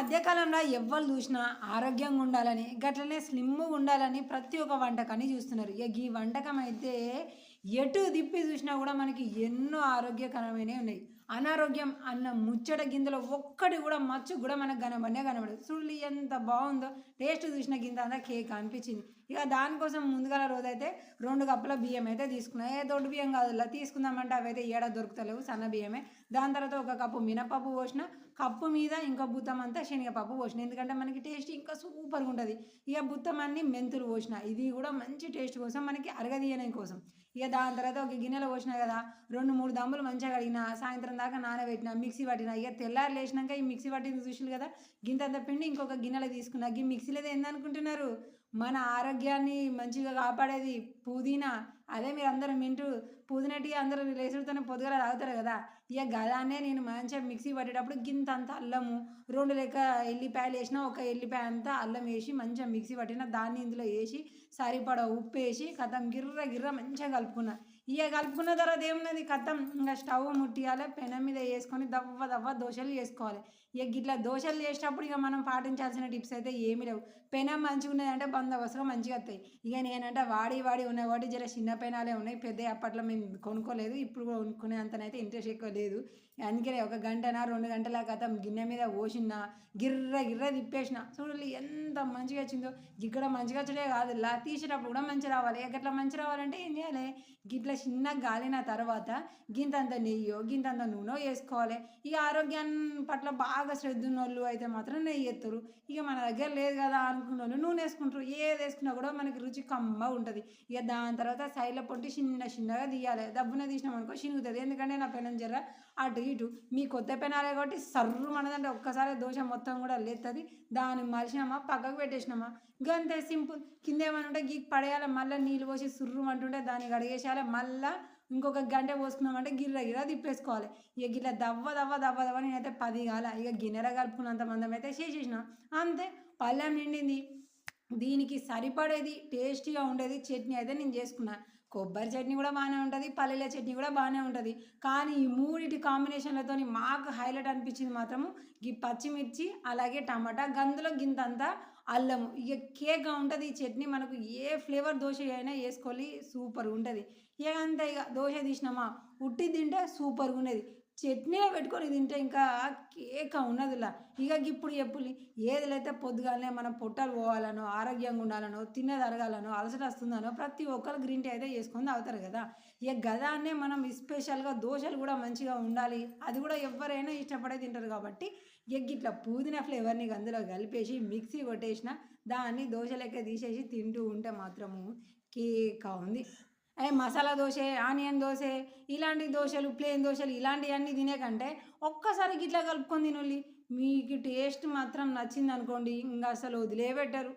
మధ్యకాలంలో ఎవ్వరు చూసినా ఆరోగ్యంగా ఉండాలని, గట్లనే స్లిమ్‌గా ఉండాలని ప్రతి ఒక్క వంటకాన్ని చూస్తున్నారు. ఇగ ఈ వంటకం అయితే ఎటు తిప్పి చూసినా కూడా మనకి ఎన్నో ఆరోగ్యకరమైనవి ఉన్నాయి. అనారోగ్యం అన్న ముచ్చట గింజలో ఒక్కటి కూడా మచ్చు కూడా మనకు కనబడనే కనబడదు. చూడు ఎంత బావుందో టేస్ట్ చూసిన గింత అంతా కేక్ అనిపించింది. ఇక దానికోసం ముందుగాల రోజైతే 2 కప్పుల బియ్యం అయితే తీసుకున్నా. దొడ్డు బియ్యం కాదులా తీసుకుందామంటే అవైతే ఏడ దొరుకుతలేవు సన్న బియ్యమే. దాని తర్వాత ఒక కప్పు మినపప్పు పోసిన, కప్పు మీద ఇంకో బుత్తం అంతా శనగపప్పు పోసిన. ఎందుకంటే మనకి టేస్ట్ ఇంకా సూపర్‌గా ఉంటది. ఇక బుత్తం అన్ని మెంతులు పోసిన. ఇది కూడా మంచి టేస్ట్ కోసం మనకి అరగదీయడం కోసం. ఇక దాని తర్వాత ఒక గిన్నెలో పోసిన కదా 2, 3 దమ్ములు మంచిగా కడిగిన, సాయంత్రం దాకా నానబెట్టిన, మిక్సీ పట్టిన. ఇక తెల్లారి లేచినాక ఈ మిక్సీ పట్టింది చూసిర్రు కదా, గింతంత పిండి ఇంకొక గిన్నెలో తీసుకున్న. ఈ మిక్సీలో ఏందనుకుంటున్నారు, మన ఆరోగ్యాన్ని మంచిగా కాపాడేది పుదీనా. అదే మీరు అందరూ వింటూ పుదీనా టీ అందరూ లేసుడుతోనే పొద్దుగాల తాగుతారు కదా, ఇక గదాన్నే నేను మంచిగా మిక్సీ పట్టేటప్పుడు గింతంత అల్లము, 2 లెక్క ఎల్లిపాయలు వేసిన, ఒక ఎల్లిపాయ అంతా అల్లం వేసి మంచిగా మిక్సీ పట్టిన. దాన్ని ఇందులో వేసి సరిపడా ఉప్పు వేసి కథం గిర్ర గిర్ర మంచిగా కలుపుకున్నా. ఇక కలుపుకున్న తర్వాత ఏమున్నది కథం ఇంకా స్టవ్ ముట్టియాలి, పెనం మీద వేసుకొని దవ్వ దవ్వ దోశలు చేసుకోవాలి. ఇక గిట్లా దోశలు చేసేటప్పుడు ఇక మనం పాటించాల్సిన టిప్స్ అయితే ఏమీ లేవు. పెనం మంచిగా ఉన్నదంటే బందోబస్తుగా మంచిగా వస్తాయి. ఇక నేనంటే వాడి ఉన్నాయి కాబట్టి జర చిన్న పెనాలే ఉన్నాయి, పెద్ద అప్పట్లో మేము కొనుక్కోలేదు. ఇప్పుడు కూడా కొనుక్కునే అంతనైతే ఇంట్రెస్ట్ ఎక్కువ లేదు. అందుకనే ఒక గంటన 2 గంటల కథం గిన్నె మీద పోసిన, గిర్ర గిర్ర తిప్పేసిన. చూడాలి ఎంత మంచిగా వచ్చిందో. ఇక్కడ మంచిగా వచ్చడే కాదు, ఇలా తీసేటప్పుడు కూడా మంచిగా రావాలి. గట్లా మంచిగా రావాలంటే ఏం చేయాలి, గిట్ల చిన్నగా గాలిన తర్వాత గింతంత నెయ్యో గింతంత నూనె వేసుకోవాలి. ఇక ఆరోగ్యాన్ని పట్ల బాగా శ్రద్ధ ఉన్నోళ్ళు అయితే మాత్రం నెయ్యి ఎత్తారు. ఇక మన దగ్గర లేదు కదా అనుకున్న వాళ్ళు నూనె వేసుకుంటారు. ఏది వేసుకున్నా కూడా మనకి రుచి కమ్మ ఉంటుంది. ఇక దాని తర్వాత సైడ్లో పొట్టి చిన్నగా తీయాలి. దబ్బున తీసినాం అనుకో చినుగుతుంది. ఎందుకంటే నా పెనం జర అటు ఇటు. మీ కొత్త పెనాలే కాబట్టి సర్రు మనదంటే ఒక్కసారి దోశ మొత్తం కూడా లేస్తుంది. దాన్ని మలిసినామా పక్కకు పెట్టేసినామా, గంతే సింపుల్. కింద ఏమైనా ఉంటే గీక్ పడేయాలి, మళ్ళీ నీళ్ళు పోసి సుర్రు అంటుంటే దాన్ని కడిగేసేయాలి. మళ్ళీ ఇంకొక గంట పోసుకున్నామంటే గిర్ర గిర్ర తిప్పేసుకోవాలి. ఇక గిట్ల దవ్వ దవ్వ దవ్వ దవ్వ నేనైతే 10 కాల. ఇక గిన్నెలో కలుపుకున్నంత మందం అయితే చేసేసిన. అంతే, పళ్ళెం నిండింది. దీనికి సరిపడేది టేస్టీగా ఉండేది చట్నీ అయితే నేను చేసుకున్నా. కొబ్బరి చట్నీ కూడా బాగానే ఉంటుంది, పల్లీల చట్నీ కూడా బాగానే ఉంటుంది. కానీ ఈ మూడిటి కాంబినేషన్లతో మాకు హైలైట్ అనిపించింది మాత్రము ఈ పచ్చిమిర్చి అలాగే టమాటా, గందులో గింతంతా అల్లము. ఇక కేక్గా ఉంటుంది ఈ చట్నీ. మనకు ఏ ఫ్లేవర్ దోశ అయినా వేసుకోవాలి, సూపర్ ఉంటుంది. ఇక అంతే, ఇక దోశ తీసినామా ఉట్టి తింటే సూపర్గా ఉండేది. చట్నీలో పెట్టుకొని తింటే ఇంకా కేక ఉన్నదిలా. ఇక ఇప్పుడు చెప్పులి ఏదిలైతే పొద్దుగాలనే మనం పొట్టలు పోవాలనో, ఆరోగ్యంగా ఉండాలనో, తిన్నది అరగాలనో, అలసట వస్తుందనో ప్రతి ఒక్కరు గ్రీన్ టీ అయితే చేసుకొని తాగుతారు కదా. ఇక గదాన్నే మనం స్పెషల్గా దోశలు కూడా మంచిగా ఉండాలి, అది కూడా ఎవరైనా ఇష్టపడే తింటారు కాబట్టి ఇక ఇట్లా పుదీనా ఫ్లేవర్ని అందులో కలిపేసి మిక్సీ కొట్టేసిన, దాన్ని దోశ లెక్క తీసేసి తింటూ ఉంటే మాత్రము కేక ఉంది. మసాలా దోశ, ఆనియన్ దోశ, ఇలాంటి దోశలు, ప్లేన్ దోశలు ఇలాంటివన్నీ తినే కంటే ఒక్కసారి గిట్లా కలుపుకొని తినొల్లి. మీకు టేస్ట్ మాత్రం నచ్చింది అనుకోండి, ఇంకా అసలు వదిలేపెట్టరు.